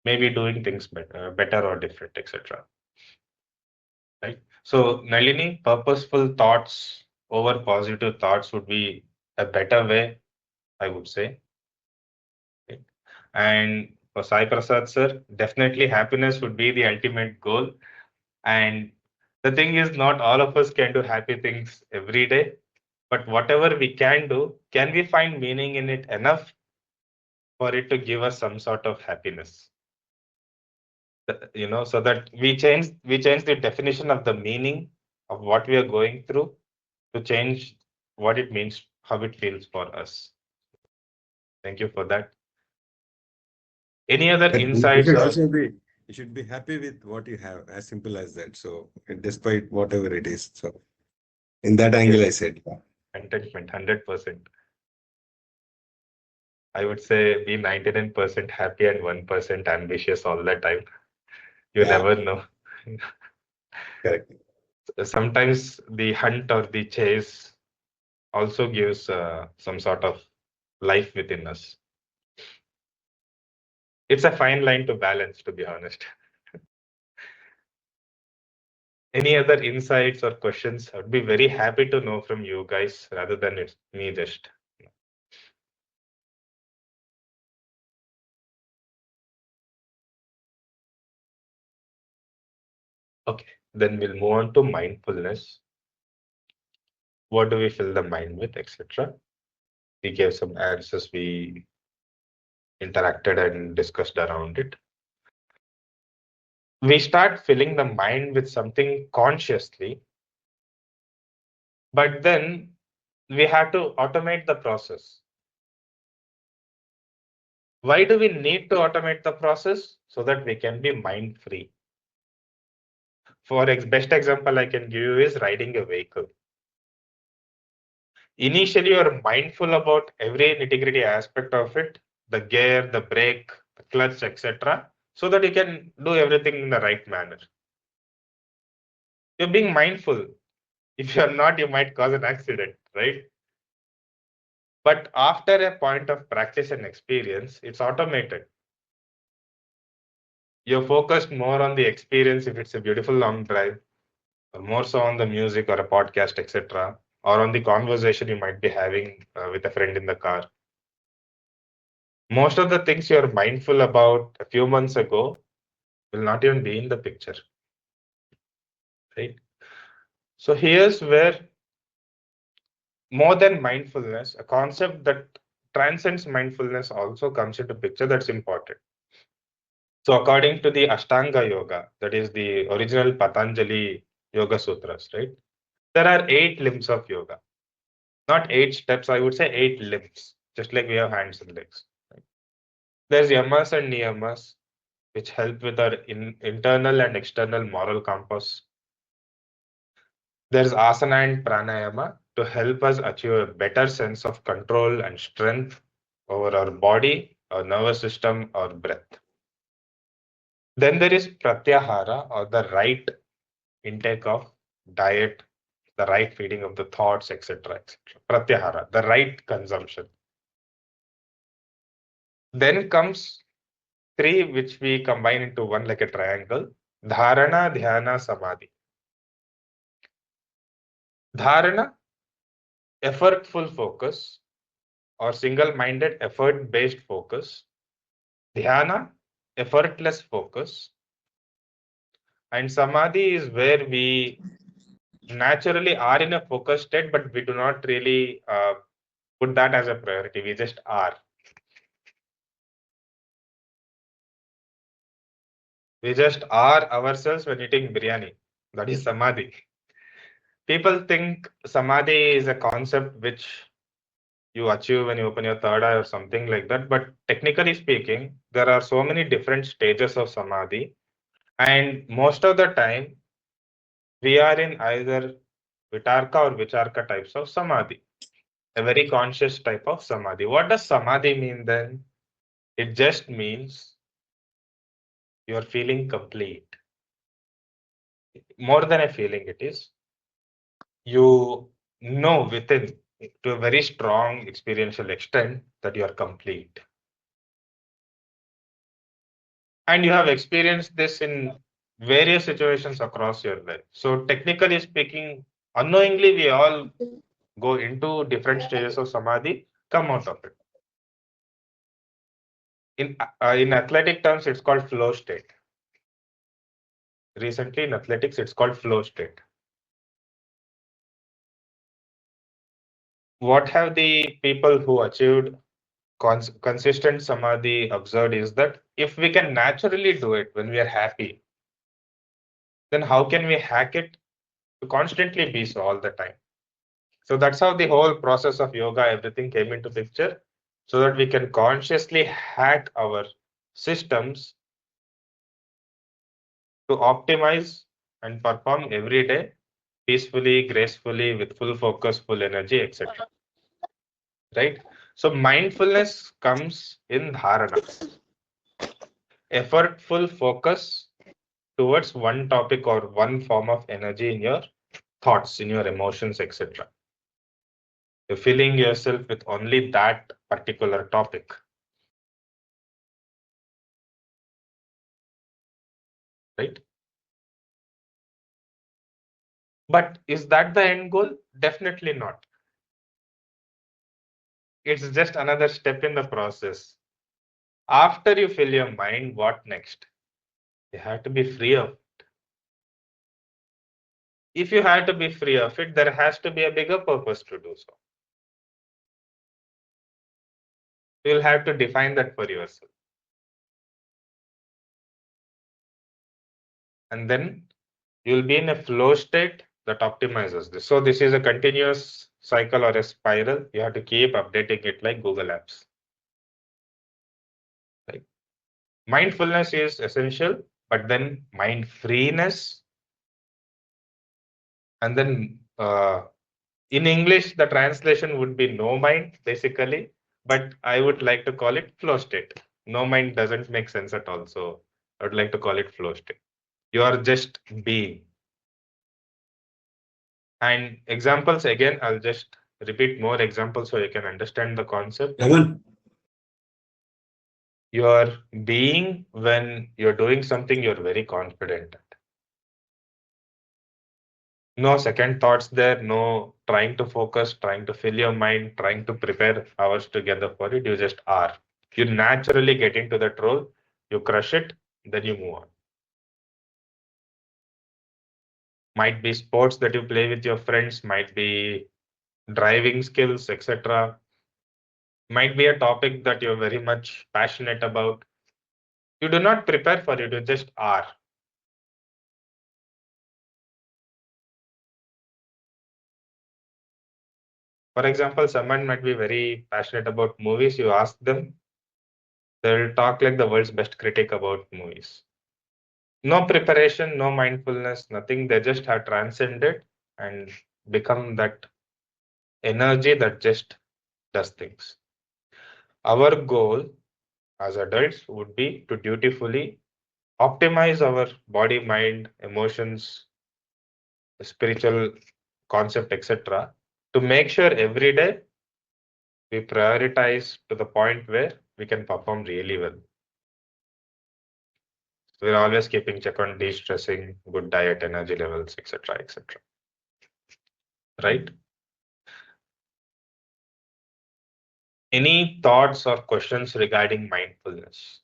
maybe doing things better or different, etc. Right? So, Nalini, purposeful thoughts over positive thoughts would be a better way, I would say. Okay. And for Sai Prasad sir, definitely happiness would be the ultimate goal. And the thing is, not all of us can do happy things every day, but whatever we can do, can we find meaning in it enough for it to give us some sort of happiness? So that we change the definition of the meaning of what we are going through to change what it means, how it feels for us. Thank you for that. Any other But insights? you should be happy with what you have, as simple as that. So despite whatever it is. So in that angle, Yes. I said. Contentment, 100%. I would say be 99% happy and 1% ambitious all the time. You Yeah. never know. Correct. Sometimes the hunt or the chase also gives some sort of life within us. It's a fine line to balance, to be honest. Any other insights or questions? I'd be very happy to know from you guys rather than it's me just. Okay, then we'll move on to mindfulness. What do we fill the mind with, etc.? We gave some answers, we interacted and discussed around it. We start filling the mind with something consciously, but then we have to automate the process. Why do we need to automate the process? So that we can be mind free. For best example I can give you is riding a vehicle. Initially, you're mindful about every nitty-gritty aspect of it, the gear, the brake, the clutch, etc., so that you can do everything in the right manner. You're being mindful. If you're not, you might cause an accident, right? But after a point of practice and experience, it's automated. You're focused more on the experience if it's a beautiful long drive, or more so on the music or a podcast, etc. or on the conversation you might be having with a friend in the car. Most of the things you're mindful about a few months ago will not even be in the picture, right? So here's where, more than mindfulness, a concept that transcends mindfulness also comes into picture that's important. So according to the Ashtanga Yoga, that is the original Patanjali Yoga Sutras, right? There are 8 limbs of yoga. Not 8 steps, I would say 8 limbs, just like we have hands and legs. Right? There's yamas and niyamas, which help with our internal and external moral compass. There's asana and pranayama to help us achieve a better sense of control and strength over our body, our nervous system, our breath. Then there is pratyahara, or the right intake of diet, the right feeding of the thoughts, etc., etc. Pratyahara, the right consumption. Then comes 3, which we combine into one like a triangle: dharana, dhyana, samadhi. Dharana, effortful focus or single-minded effort-based focus. Dhyana, effortless focus. And samadhi is where we naturally are in a focused state, but we do not really put that as a priority. We just are. We just are ourselves when eating biryani. That is samadhi. People think samadhi is a concept which you achieve when you open your third eye or something like that. But technically speaking, there are so many different stages of samadhi. And most of the time, we are in either vitarka or vicharka types of samadhi, a very conscious type of samadhi. What does samadhi mean then? It just means you're feeling complete. More than a feeling, it is. You know within, to a very strong experiential extent, that you are complete. And you have experienced this in various situations across your life. So technically speaking, unknowingly, we all go into different stages of samadhi, come out of it. In athletic terms, it's called flow state. Recently in athletics, it's called flow state. What have the people who achieved consistent samadhi observed is that if we can naturally do it when we are happy, then how can we hack it to constantly be so all the time? So that's how the whole process of yoga, everything came into picture, so that we can consciously hack our systems to optimize and perform every day peacefully, gracefully, with full focus, full energy, etc. Right? So mindfulness comes in dharana, effortful focus towards one topic or one form of energy in your thoughts, in your emotions, etc. You're filling yourself with only that particular topic. Right? But is that the end goal? Definitely not. It's just another step in the process. After you fill your mind, what next? You have to be free of it. If you have to be free of it, there has to be a bigger purpose to do so. You'll have to define that for yourself. And then you'll be in a flow state that optimizes this. So this is a continuous cycle or a spiral. You have to keep updating it like Google Apps. Right? Mindfulness is essential, but then mindfreeness, and then in English, the translation would be no mind, basically, but I would like to call it flow state. No mind doesn't make sense at all. So I would like to call it flow state. You are just being. And examples, again, I'll just repeat more examples so you can understand the concept. You are being when you're doing something you're very confident at. No second thoughts there, no trying to focus, trying to fill your mind, trying to prepare hours together for it. You just are. You naturally get into that role, you crush it, then you move on. Might be sports that you play with your friends, might be driving skills, etc. Might be a topic that you're very much passionate about. You do not prepare for it, you just are. For example, someone might be very passionate about movies. You ask them, they'll talk like the world's best critic about movies. No preparation, no mindfulness, nothing. They just have transcended and become that energy that just does things. Our goal as adults would be to dutifully optimize our body, mind, emotions, spiritual concept, etc. to make sure every day we prioritize to the point where we can perform really well. We're always keeping check on de-stressing, good diet, energy levels, etc., etc. Right? Any thoughts or questions regarding mindfulness?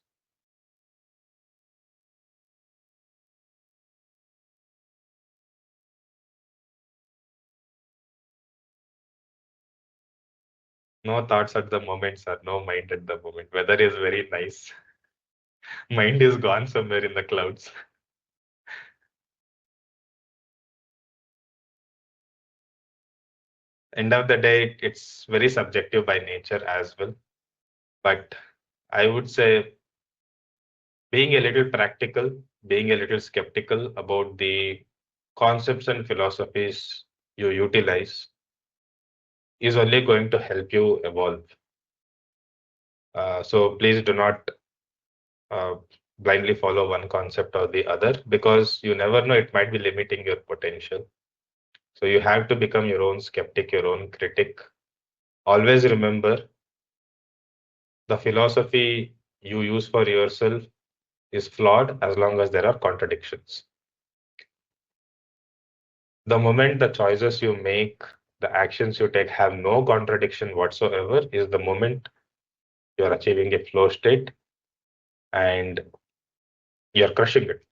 No thoughts at the moment, sir. No mind at the moment. Weather is very nice. Mind is gone somewhere in the clouds. End of the day, it's very subjective by nature as well. But I would say being a little practical, being a little skeptical about the concepts and philosophies you utilize is only going to help you evolve. So please do not uh, blindly follow one concept or the other, because you never know, it might be limiting your potential. So you have to become your own skeptic, your own critic. Always remember, the philosophy you use for yourself is flawed as long as there are contradictions. The moment the choices you make, the actions you take have no contradiction whatsoever, is the moment you're achieving a flow state and you're crushing it.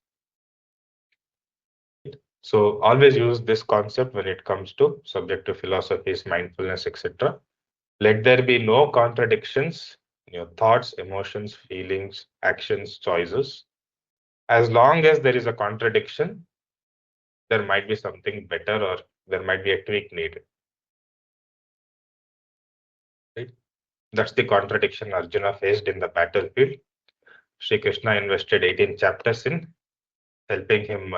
So always use this concept when it comes to subjective philosophies, mindfulness, etc. Let there be no contradictions in your thoughts, emotions, feelings, actions, choices. As long as there is a contradiction, there might be something better or there might be a tweak needed. Right? That's the contradiction Arjuna faced in the battlefield. Sri Krishna invested 18 chapters in helping him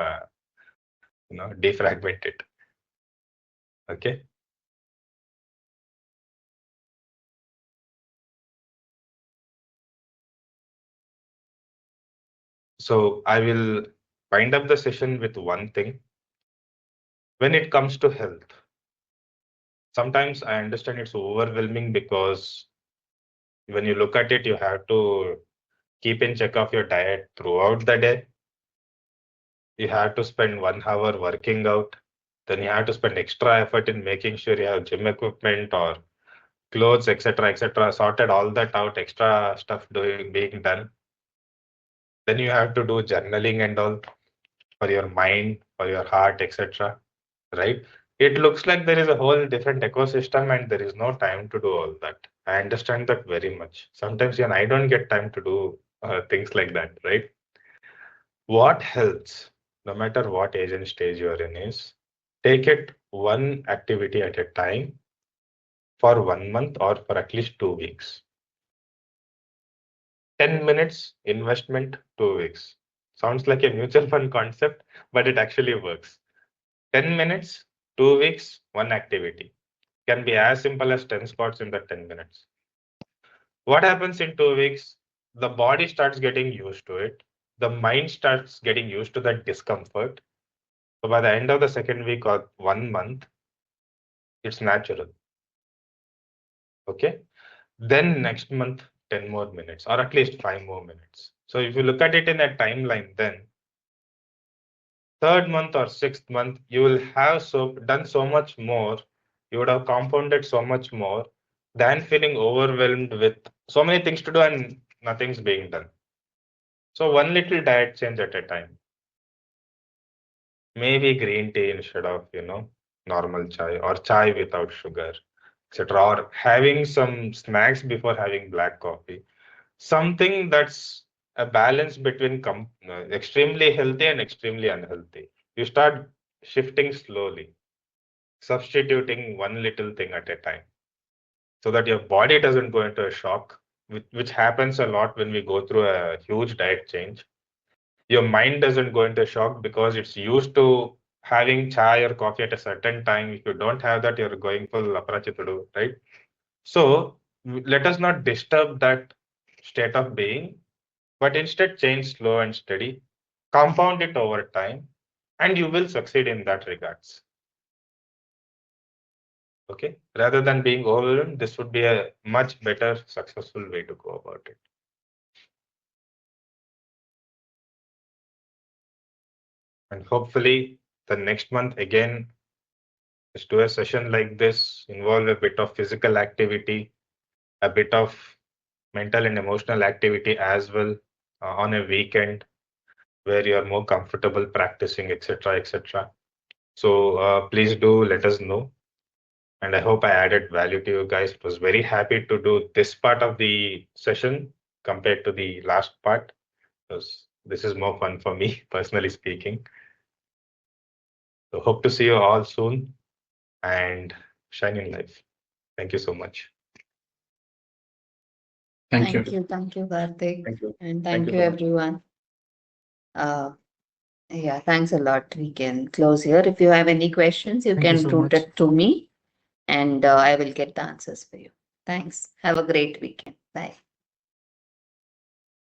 defragment it. Okay. So I will wind up the session with one thing. When it comes to health, sometimes I understand it's overwhelming because when you look at it, you have to keep in check of your diet throughout the day. You have to spend 1 hour working out. Then you have to spend extra effort in making sure you have gym equipment or clothes, etc., sorted all that out, extra stuff being done. Then you have to do journaling and all for your mind, for your heart, etc. Right? It looks like there is a whole different ecosystem and there is no time to do all that. I understand that very much. Sometimes even I don't get time to do things like that, right? What helps, no matter what age and stage you are in, is take it one activity at a time for 1 month or for at least 2 weeks. 10 minutes investment, 2 weeks. Sounds like a mutual fund concept, but it actually works. 10 minutes, 2 weeks, one activity. Can be as simple as 10 squats in the 10 minutes. What happens in 2 weeks? The body starts getting used to it. The mind starts getting used to that discomfort. So by the end of the second week or 1 month, it's natural. Okay. Then next month, 10 more minutes or at least 5 more minutes. So if you look at it in a timeline, then third month or sixth month, you will have done so much more. You would have compounded so much more than feeling overwhelmed with so many things to do and nothing's being done. So one little diet change at a time. Maybe green tea instead of, normal chai, or chai without sugar, etc. Or having some snacks before having black coffee. Something that's a balance between extremely healthy and extremely unhealthy. You start shifting slowly, substituting one little thing at a time, so that your body doesn't go into a shock, which happens a lot when we go through a huge diet change. Your mind doesn't go into shock because it's used to having chai or coffee at a certain time. If you don't have that, you're going full aprachitudu, right? So let us not disturb that state of being, but instead change slow and steady, compound it over time, and you will succeed in that regards. Okay, rather than being overwhelmed, this would be a much better, successful way to go about it. And hopefully, the next month again, is do a session like this, involve a bit of physical activity, a bit of mental and emotional activity as well, on a weekend where you are more comfortable practicing, etc., etc. So please do let us know. And I hope I added value to you guys. Was very happy to do this part of the session compared to the last part, because this is more fun for me, personally speaking. So hope to see you all soon and shine in life. Thank you so much. Thank you. Thank you, Karthik. Thank you. And Thank thank you you, so much. everyone. Yeah, thanks a lot. We can close here. If you have any questions, you Thank you can so route much. it to me, and I will get the answers for you. Thanks. Have a great weekend. Bye.